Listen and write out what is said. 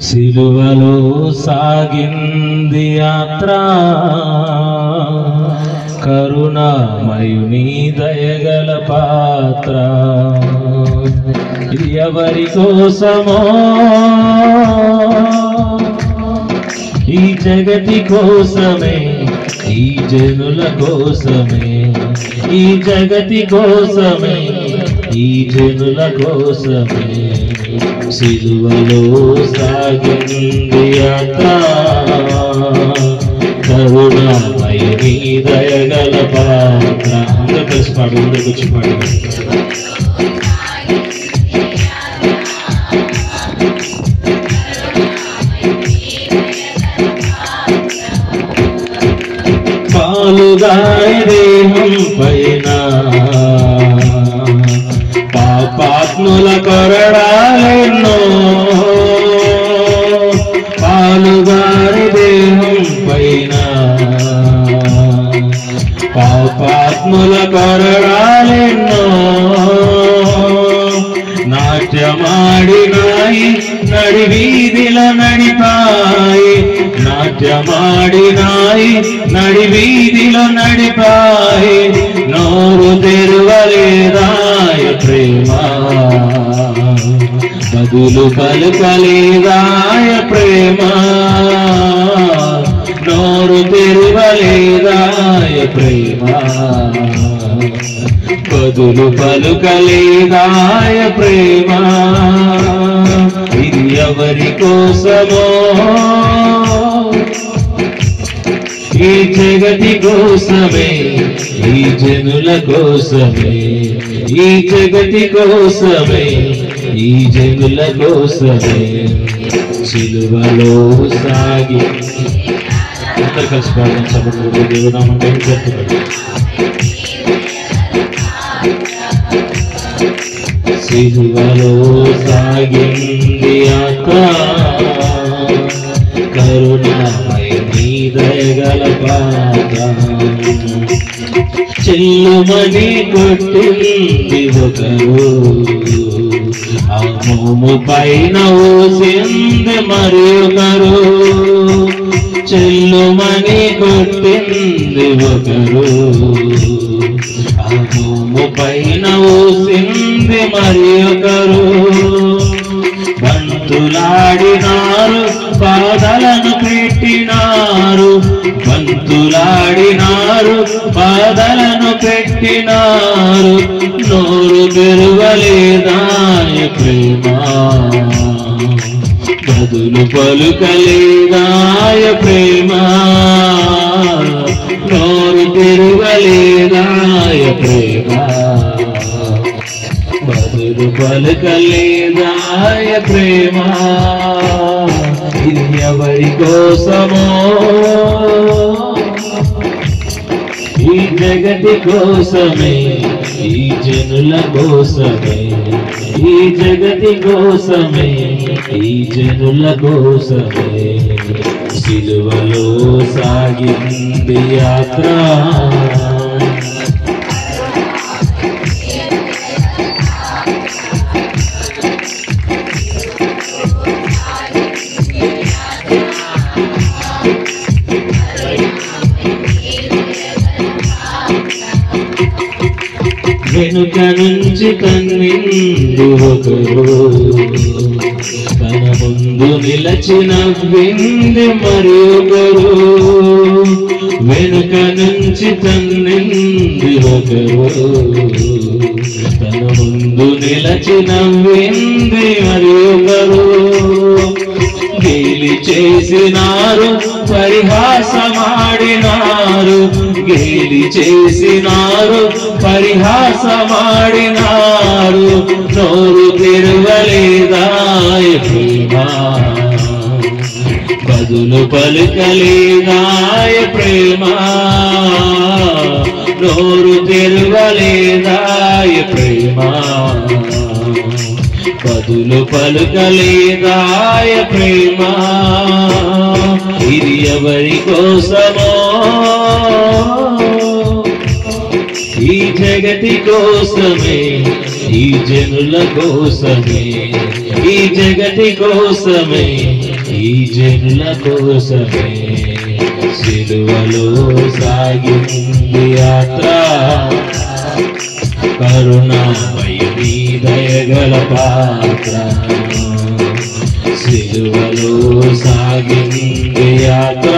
సిలువలో సాగింది యాత్ర, కరుణామయుని దయగల పాత్ర. ఇది ఎవరి కోసమో, ఈ జగతి కోసమే, ఈ జనుల కోసమే, ఈ జగతి కోసమే, ఈ జనుల కోసమే. సిలువలో సాగింది యాత్ర, కరుణామయుని దయగల పాత్ర. అందరూ కలిసి పాడు, అందరూ వచ్చి పాడు. పాలుగాయ దేహం పైన పాపాత్ముల కొరడాలెన్నో, పాలుగారి దేహం పైన పాపాత్ముల కొరడాలెన్నో. నాట్యమాడినాయి నడి వీధిల నడిపాయి, నాట్యమాడినాయి నడి వీధిలో నడిపాయి. నోరు తెరువలేదాయ ప్రేమ, బదులు పలుకలేదాయ ప్రేమ. నోరు తెరువలేదాయ ప్రేమ, బదులు పలుకలేదాయ ప్రేమ. ఇది ఎవరి కోసమో, ఈ జగతి కోసమే, ఈ జనుల కోసమే, ఈ జగతి కోసమే, ఈ జనుల కోసమే. సిలువలో సాగి అందరు కలిసి పాటించబడుతుంది. దేవునామం చెప్తున్నాడు. సిలువలో సాగింది యాత్ర, కరుణామయుని దయగల పాత్ర. చెల్లుమని కొట్టింది ఒకరు, ఆ మోము పైన ఊసింది మరి ఒకరు. చెల్లుమని కొట్టింది ఒకరు, ఆ మోము పైన ఊసింది మరి ఒకరు. బంతులాడినారు, పాదలను పెట్టినారు, బంతులాడినారు, పాదలను పెట్టినారు. నోరు తెరువలేదాయ ప్రేమ, బదులు పలుకలేదాయ ప్రేమ. నోరు తెరువలేదాయ ప్రేమ, బదులు పలుకలేదాయ ప్రేమ. ఇది ఎవరి కోసమో, ఈ జగతి కోసమే, ఈ జనుల కోసమే, ఈ జగతి కోసమే, ఈ జనుల కోసమే. సిలువలో సాగింది యాత్ర, వెనుక నుంచి కన్నింది ఒకరు, తన ముందు నిలచిన వింది మరి ఒకరు. వెనుక నుంచి కన్నింది ఒకరు, తన ముందు నిలచిన వింది మరి ఒకరు. గేలి చేసినారు, పరిహాసమాడినారు, గేలి చేసినారు, పరిహాసమాడినారు. నోరు తెరువలేదాయ ప్రేమ, బదులు పలుకలేదాయ ప్రేమ. నోరు తెరువలేదాయ ప్రేమ, బదులు పలుకలేదాయ ప్రేమ. ఇది ఎవరి కోసమో, ఈ జగతి కోసమే, ఈ జనుల కోసమే, ఈ జగతి కోసమే, ఈ జనుల కోసమే సిలువలో సాగింది యాత్ర. కరుణామయుని దయగల పాత్ర, సిలువలో సాగింది యాత్ర.